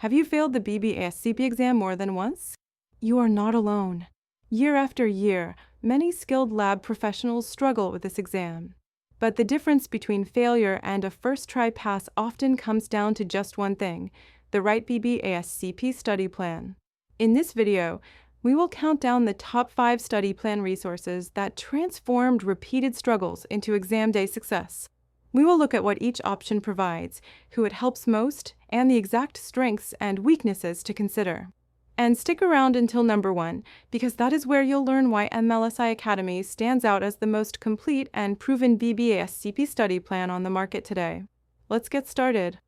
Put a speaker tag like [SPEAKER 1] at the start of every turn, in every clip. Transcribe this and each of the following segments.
[SPEAKER 1] Have you failed the BB ASCP exam more than once? You are not alone. Year after year, many skilled lab professionals struggle with this exam. But the difference between failure and a first-try pass often comes down to just one thing: the right BB ASCP study plan. In this video, we will count down the top 5 study plan resources that transformed repeated struggles into exam day success. We will look at what each option provides, who it helps most, and the exact strengths and weaknesses to consider. And stick around until number 1, because that is where you'll learn why MLSIAcademy stands out as the most complete and proven BB ASCP study plan on the market today. Let's get started.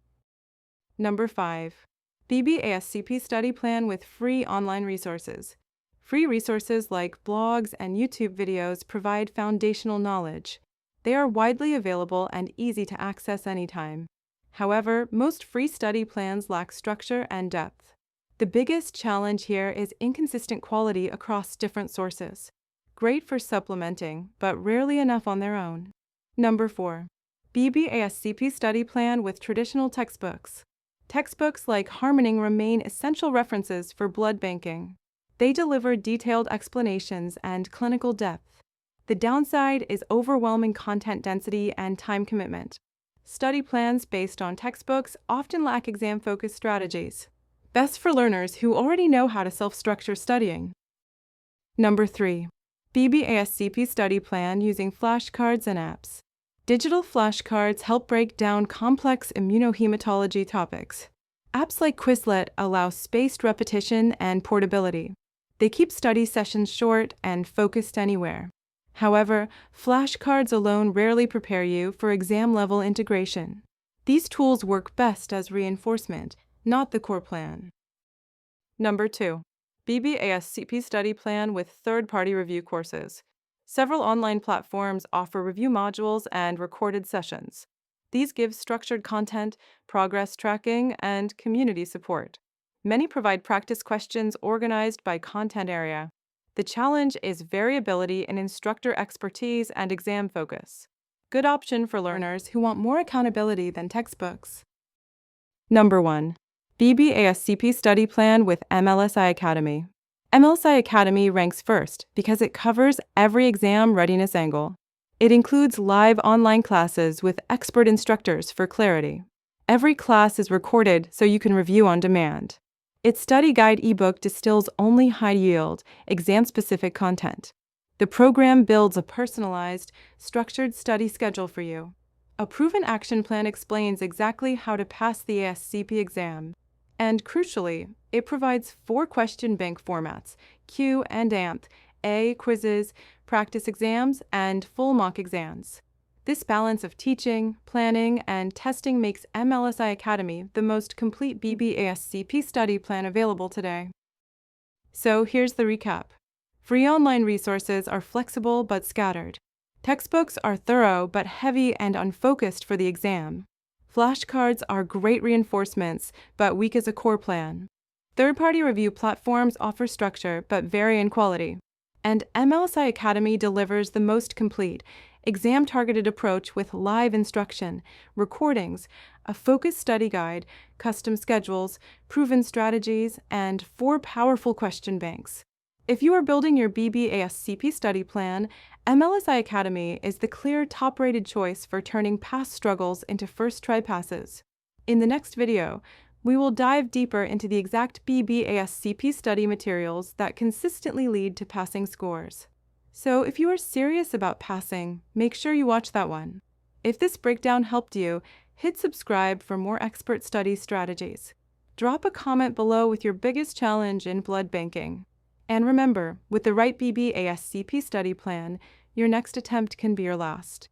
[SPEAKER 1] Number 5. BB ASCP study plan with free online resources. Free resources like blogs and YouTube videos provide foundational knowledge. They are widely available and easy to access anytime. However, most free study plans lack structure and depth. The biggest challenge here is inconsistent quality across different sources. Great for supplementing, but rarely enough on their own. Number 4. BB ASCP study plan with traditional textbooks. Textbooks like Harmoning remain essential references for blood banking. They deliver detailed explanations and clinical depth. The downside is overwhelming content density and time commitment. Study plans based on textbooks often lack exam-focused strategies. Best for learners who already know how to self-structure studying. Number 3. BB ASCP study plan using flashcards and apps. Digital flashcards help break down complex immunohematology topics. Apps like Quizlet allow spaced repetition and portability. They keep study sessions short and focused anywhere. However, flashcards alone rarely prepare you for exam-level integration. These tools work best as reinforcement, not the core plan. Number 2. BB ASCP study plan with third-party review courses. Several online platforms offer review modules and recorded sessions. These give structured content, progress tracking, and community support. Many provide practice questions organized by content area. The challenge is variability in instructor expertise and exam focus. Good option for learners who want more accountability than textbooks. Number 1. BB ASCP study plan with MLSIAcademy. MLSIAcademy ranks first because it covers every exam readiness angle. It includes live online classes with expert instructors for clarity. Every class is recorded so you can review on demand. Its study guide ebook distills only high-yield, exam-specific content. The program builds a personalized, structured study schedule for you. A proven action plan explains exactly how to pass the ASCP exam. And crucially, it provides 4 question bank formats: Q and AMP, A quizzes, practice exams, and full mock exams. This balance of teaching, planning, and testing makes MLSIAcademy the most complete BB ASCP study plan available today. So here's the recap. Free online resources are flexible but scattered. Textbooks are thorough but heavy and unfocused for the exam. Flashcards are great reinforcements but weak as a core plan. Third-party review platforms offer structure but vary in quality. And MLSIAcademy delivers the most complete, exam-targeted approach with live instruction, recordings, a focused study guide, custom schedules, proven strategies, and 4 powerful question banks. If you are building your BB ASCP study plan, MLSIAcademy is the clear top-rated choice for turning past struggles into first-try passes. In the next video, we will dive deeper into the exact BB ASCP study materials that consistently lead to passing scores. So if you are serious about passing, make sure you watch that one. If this breakdown helped you, hit subscribe for more expert study strategies. Drop a comment below with your biggest challenge in blood banking. And remember, with the right BB ASCP study plan, your next attempt can be your last.